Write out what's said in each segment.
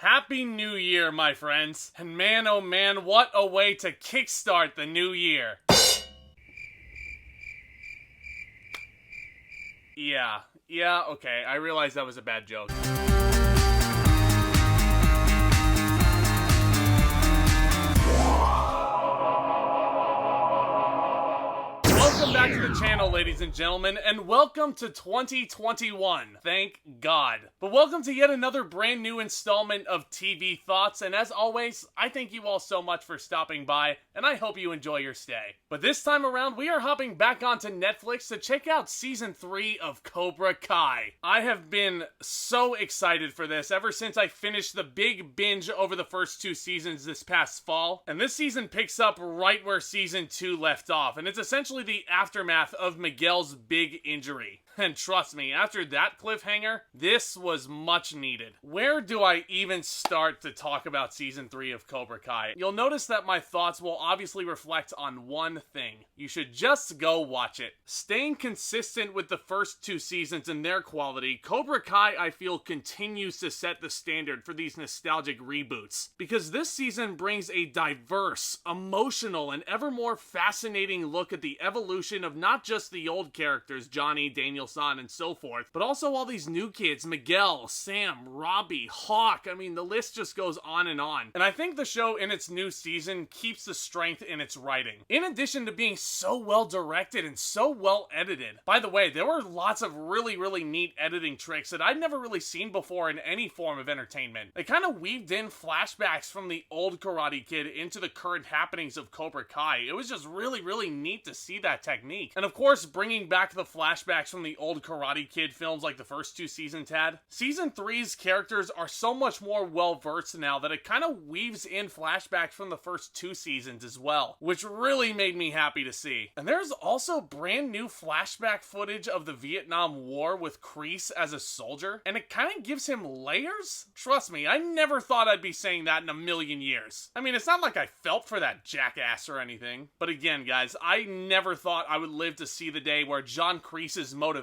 Happy New Year, my friends. And man, oh man, what a way to kickstart the new year. Yeah, okay, I realize that was a bad joke. Welcome back to the channel, ladies and gentlemen, and welcome to 2021. Thank God. But welcome to yet another brand new installment of TV Thoughts, and as always, I thank you all so much for stopping by, and I hope you enjoy your stay. But this time around, we are hopping back onto Netflix to check out Season 3 of Cobra Kai. I have been so excited for this ever since I finished the big binge over the first two seasons this past fall, and this season picks up right where Season 2 left off, and it's essentially the aftermath of Miguel's big injury. And trust me, after that cliffhanger, this was much needed. Where do I even start to talk about Season 3 of Cobra Kai? You'll notice that my thoughts will obviously reflect on one thing. You should just go watch it. Staying consistent with the first two seasons and their quality, Cobra Kai, I feel, continues to set the standard for these nostalgic reboots. Because this season brings a diverse, emotional, and ever more fascinating look at the evolution of not just the old characters, Gianni, Daniel, and so forth, but also all these new kids, Miguel, Sam, Robbie, Hawk. I mean, the list just goes on. And I think the show in its new season keeps the strength in its writing, in addition to being so well directed and so well edited. By the way, there were lots of really neat editing tricks that I'd never really seen before in any form of entertainment. They kind of weaved in flashbacks from the old Karate Kid into the current happenings of Cobra Kai. It was just really neat to see that technique. And of course, bringing back the flashbacks from the old Karate Kid films like the first two seasons had. Season 3's characters are so much more well-versed now that it kind of weaves in flashbacks from the first two seasons as well, which really made me happy to see. And there's also brand new flashback footage of the Vietnam War with Kreese as a soldier, and it kind of gives him layers? Trust me, I never thought I'd be saying that in a million years. I mean, it's not like I felt for that jackass or anything. But again, guys, I never thought I would live to see the day where John Kreese's motivations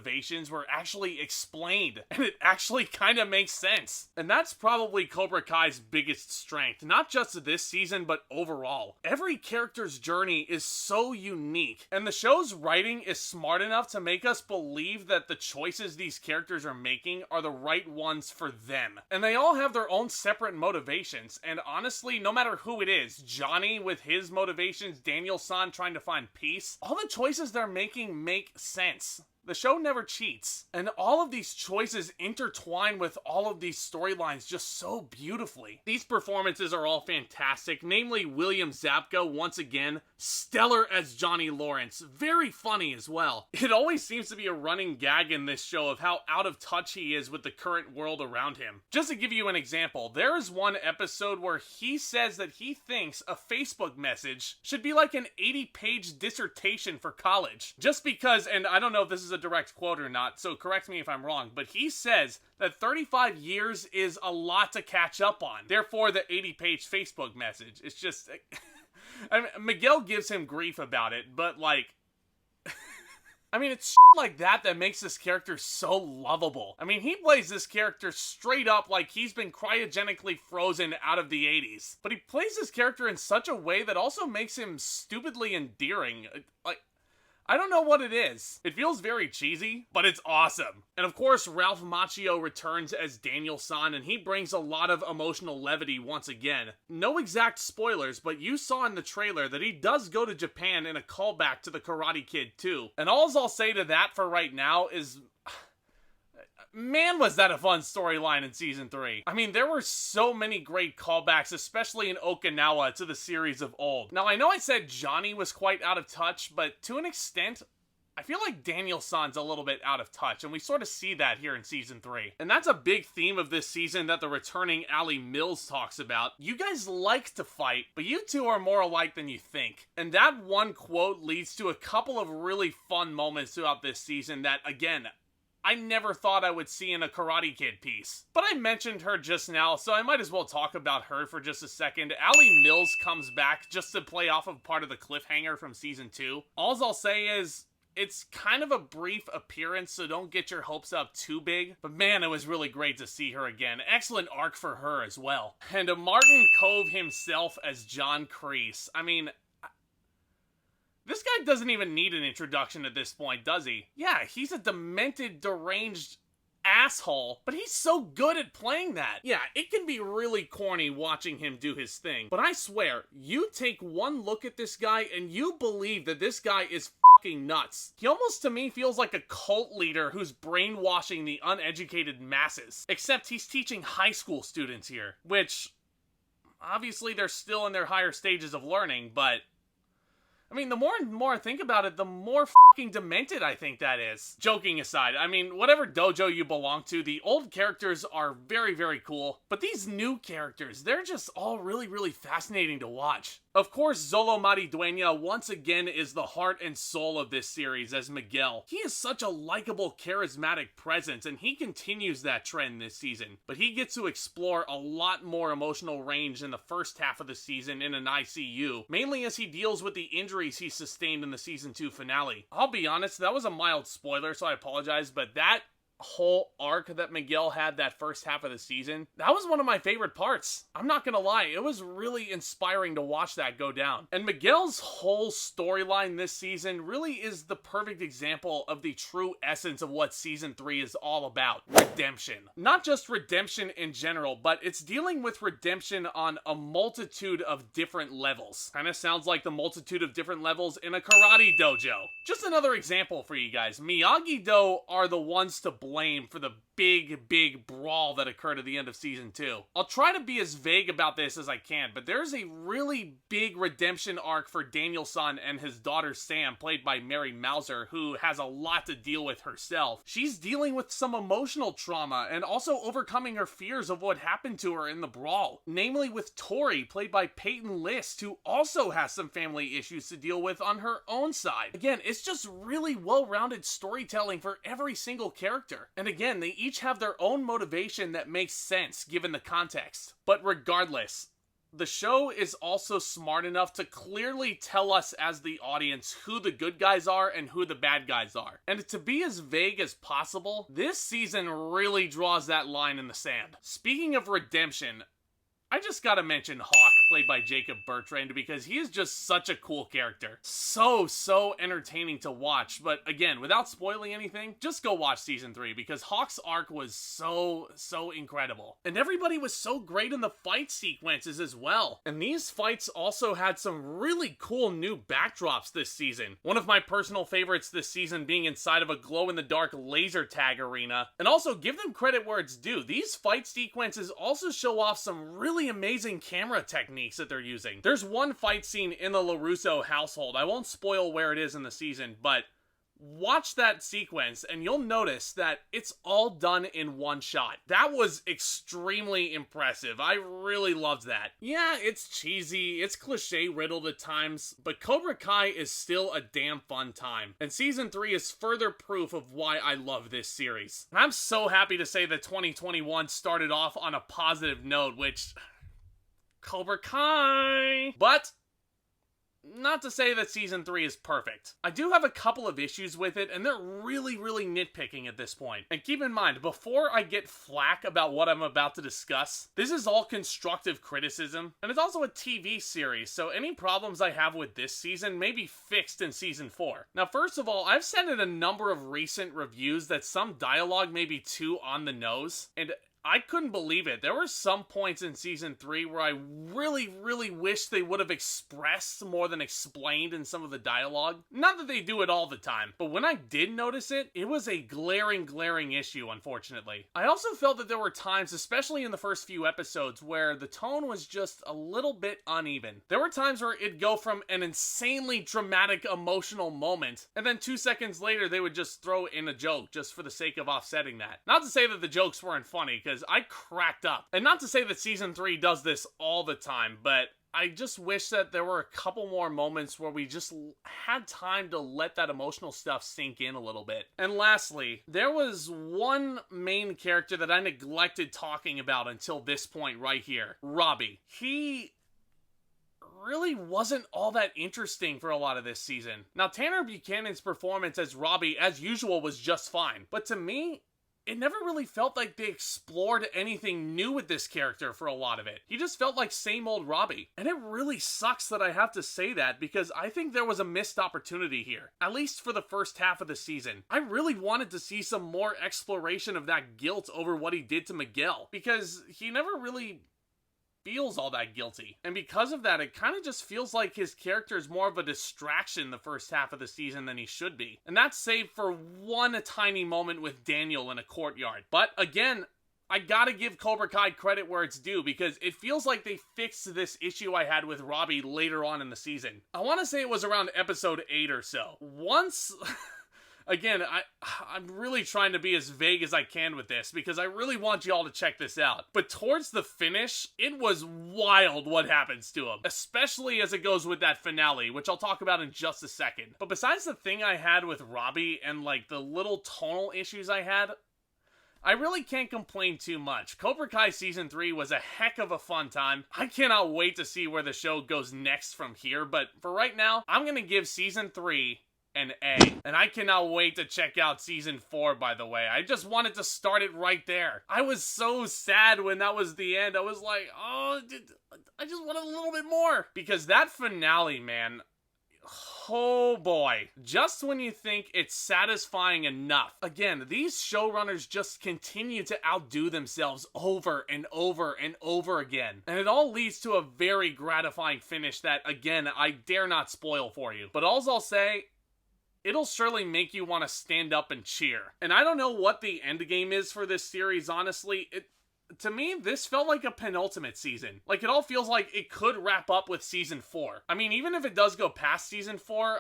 were actually explained, and it actually kind of makes sense. And that's probably Cobra Kai's biggest strength, not just this season, but overall. Every character's journey is so unique, and the show's writing is smart enough to make us believe that the choices these characters are making are the right ones for them. And they all have their own separate motivations, and honestly, no matter who it is, Gianni with his motivations, Daniel-san trying to find peace, all the choices they're making make sense. The show never cheats, and all of these choices intertwine with all of these storylines just so beautifully. These performances are all fantastic, namely William Zabka, once again, stellar as Johnny Lawrence, very funny as well. It always seems to be a running gag in this show of how out of touch he is with the current world around him. Just to give you an example, there is one episode where he says that he thinks a Facebook message should be like an 80-page dissertation for college. Just because, and I don't know if this is a direct quote or not, so correct me if I'm wrong, but he says that 35 years is a lot to catch up on. Therefore, the 80-page Facebook message. It's just... I mean, Miguel gives him grief about it, but like... I mean, it's like that makes this character so lovable. I mean, he plays this character straight up like he's been cryogenically frozen out of the 80s. But he plays this character in such a way that also makes him stupidly endearing. Like, I don't know what it is. It feels very cheesy, but it's awesome. And of course, Ralph Macchio returns as Daniel-san, and he brings a lot of emotional levity once again. No exact spoilers, but you saw in the trailer that he does go to Japan in a callback to the Karate Kid 2. And all I'll say to that for right now is... man, was that a fun storyline in Season 3. I mean, there were so many great callbacks, especially in Okinawa, to the series of old. Now, I know I said Gianni was quite out of touch, but to an extent, I feel like Daniel-san's a little bit out of touch, and we sort of see that here in Season 3. And that's a big theme of this season that the returning Ali Mills talks about. You guys like to fight, but you two are more alike than you think. And that one quote leads to a couple of really fun moments throughout this season that, again, I never thought I would see in a Karate Kid piece. But I mentioned her just now, so I might as well talk about her for just a second. Ali Mills comes back just to play off of part of the cliffhanger from Season 2. All I'll say is, It's kind of a brief appearance, so don't get your hopes up too big. But man, it was really great to see her again. Excellent arc for her as well. And Martin Kove himself as John Kreese. I mean, this guy doesn't even need an introduction at this point, does he? Yeah, he's a demented, deranged asshole, but he's so good at playing that. Yeah, it can be really corny watching him do his thing, but I swear, you take one look at this guy and you believe that this guy is fucking nuts. He almost to me feels like a cult leader who's brainwashing the uneducated masses. Except he's teaching high school students here, which obviously they're still in their higher stages of learning, but I mean, the more and more I think about it, the more fucking demented I think that is. Joking aside, I mean, whatever dojo you belong to, the old characters are very, very cool. But these new characters, they're just all really, really fascinating to watch. Of course, Xolo Mariduena once again is the heart and soul of this series as Miguel. He is such a likable, charismatic presence, and he continues that trend this season. But he gets to explore a lot more emotional range in the first half of the season in an ICU, mainly as he deals with the injuries he sustained in the Season 2 finale. I'll be honest, that was a mild spoiler, so I apologize, but that whole arc that Miguel had that first half of the season, that was one of my favorite parts. I'm not gonna lie, it was really inspiring to watch that go down. And Miguel's whole storyline this season really is the perfect example of the true essence of what Season 3 is all about. Redemption. Not just redemption in general, but it's dealing with redemption on a multitude of different levels. Kinda sounds like the multitude of different levels in a karate dojo. Just another example for you guys. Miyagi-Do are the ones to blame for the big brawl that occurred at the end of Season 2. I'll try to be as vague about this as I can, but there's a really big redemption arc for Daniel-san and his daughter Sam, played by Mary Mauser, who has a lot to deal with herself. She's dealing with some emotional trauma and also overcoming her fears of what happened to her in the brawl. Namely with Tori, played by Peyton List, who also has some family issues to deal with on her own side. Again, it's just really well-rounded storytelling for every single character. And again, they each have their own motivation that makes sense given the context. But regardless, the show is also smart enough to clearly tell us as the audience who the good guys are and who the bad guys are. And to be as vague as possible, this season really draws that line in the sand. Speaking of redemption, I just gotta mention Hawk, played by Jacob Bertrand, because he is just such a cool character. So entertaining to watch, but again, without spoiling anything, just go watch Season 3, because Hawk's arc was so incredible. And everybody was so great in the fight sequences as well. And these fights also had some really cool new backdrops this season. One of my personal favorites this season being inside of a glow-in-the-dark laser tag arena. And also, give them credit where it's due. These fight sequences also show off some really amazing camera techniques that they're using. There's one fight scene in the LaRusso household. I won't spoil where it is in the season, but watch that sequence and you'll notice that it's all done in one shot. That was extremely impressive. I really loved that. Yeah, it's cheesy, it's cliche riddled at times, but Cobra Kai is still a damn fun time. And Season 3 is further proof of why I love this series. And I'm so happy to say that 2021 started off on a positive note, which Cobra Kai. But not to say that Season 3 is perfect. I do have a couple of issues with it, and they're really nitpicking at this point. And keep in mind, before I get flack about what I'm about to discuss, this is all constructive criticism, and it's also a TV series, so any problems I have with this season may be fixed in Season 4. Now, first of all, I've said in a number of recent reviews that some dialogue may be too on the nose, and I couldn't believe it. There were some points in Season 3 where I really wish they would have expressed more than explained in some of the dialogue. Not that they do it all the time, but when I did notice it, it was a glaring issue, unfortunately. I also felt that there were times, especially in the first few episodes, where the tone was just a little bit uneven. There were times where it'd go from an insanely dramatic, emotional moment, and then 2 seconds later they would just throw in a joke just for the sake of offsetting that. Not to say that the jokes weren't funny, because I cracked up. And not to say that Season 3 does this all the time, but I just wish that there were a couple more moments where we just had time to let that emotional stuff sink in a little bit. And lastly, there was one main character that I neglected talking about until this point right here. Robbie. He really wasn't all that interesting for a lot of this season. Now, Tanner Buchanan's performance as Robbie, as usual, was just fine, but to me, it never really felt like they explored anything new with this character for a lot of it. He just felt like same old Robbie. And it really sucks that I have to say that, because I think there was a missed opportunity here, at least for the first half of the season. I really wanted to see some more exploration of that guilt over what he did to Miguel, because he never really feels all that guilty. And because of that, it kind of just feels like his character is more of a distraction the first half of the season than he should be. And that's save for one tiny moment with Daniel in a courtyard. But again, I gotta give Cobra Kai credit where it's due, because it feels like they fixed this issue I had with Robbie later on in the season. I want to say it was around episode 8 or so. Once... Again, I'm really trying to be as vague as I can with this, because I really want y'all to check this out. But towards the finish, it was wild what happens to him, especially as it goes with that finale, which I'll talk about in just a second. But besides the thing I had with Robbie and like the little tonal issues I had, I really can't complain too much. Cobra Kai Season 3 was a heck of a fun time. I cannot wait to see where the show goes next from here, but for right now, I'm gonna give Season 3 an A. And I cannot wait to check out Season 4, by the way. I just wanted to start it right there. I was so sad when that was the end. I was like, oh, I just wanted a little bit more. Because that finale, man... Oh boy. Just when you think it's satisfying enough. Again, these showrunners just continue to outdo themselves over and over and over again. And it all leads to a very gratifying finish that, again, I dare not spoil for you. But all I'll say... it'll surely make you want to stand up and cheer. And I don't know what the end game is for this series, honestly. To me, this felt like a penultimate season. Like, it all feels like it could wrap up with Season 4. I mean, even if it does go past Season 4,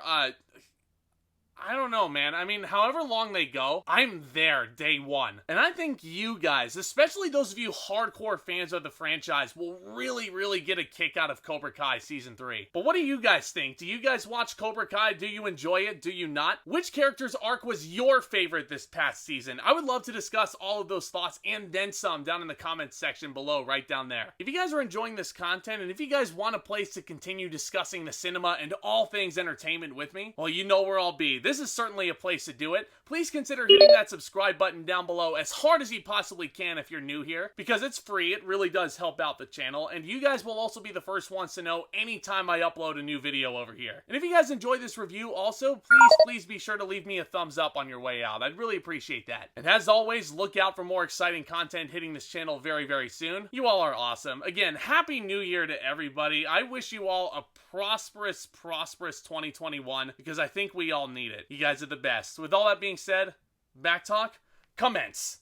I don't know, man. I mean, however long they go, I'm there day one. And I think you guys, especially those of you hardcore fans of the franchise, will really, really get a kick out of Cobra Kai Season 3. But what do you guys think? Do you guys watch Cobra Kai? Do you enjoy it? Do you not? Which character's arc was your favorite this past season? I would love to discuss all of those thoughts and then some down in the comments section below, right down there. If you guys are enjoying this content, and if you guys want a place to continue discussing the cinema and all things entertainment with me, well, you know where I'll be. This is certainly a place to do it. Please consider hitting that subscribe button down below as hard as you possibly can if you're new here, because it's free. It really does help out the channel, and you guys will also be the first ones to know anytime I upload a new video over here. And if you guys enjoyed this review also, please be sure to leave me a thumbs up on your way out. I'd really appreciate that. And as always, look out for more exciting content hitting this channel very, very soon. You all are awesome. Again, Happy New Year to everybody. I wish you all a prosperous 2021, because I think we all need it. You guys are the best. With all that being said, back talk, commence.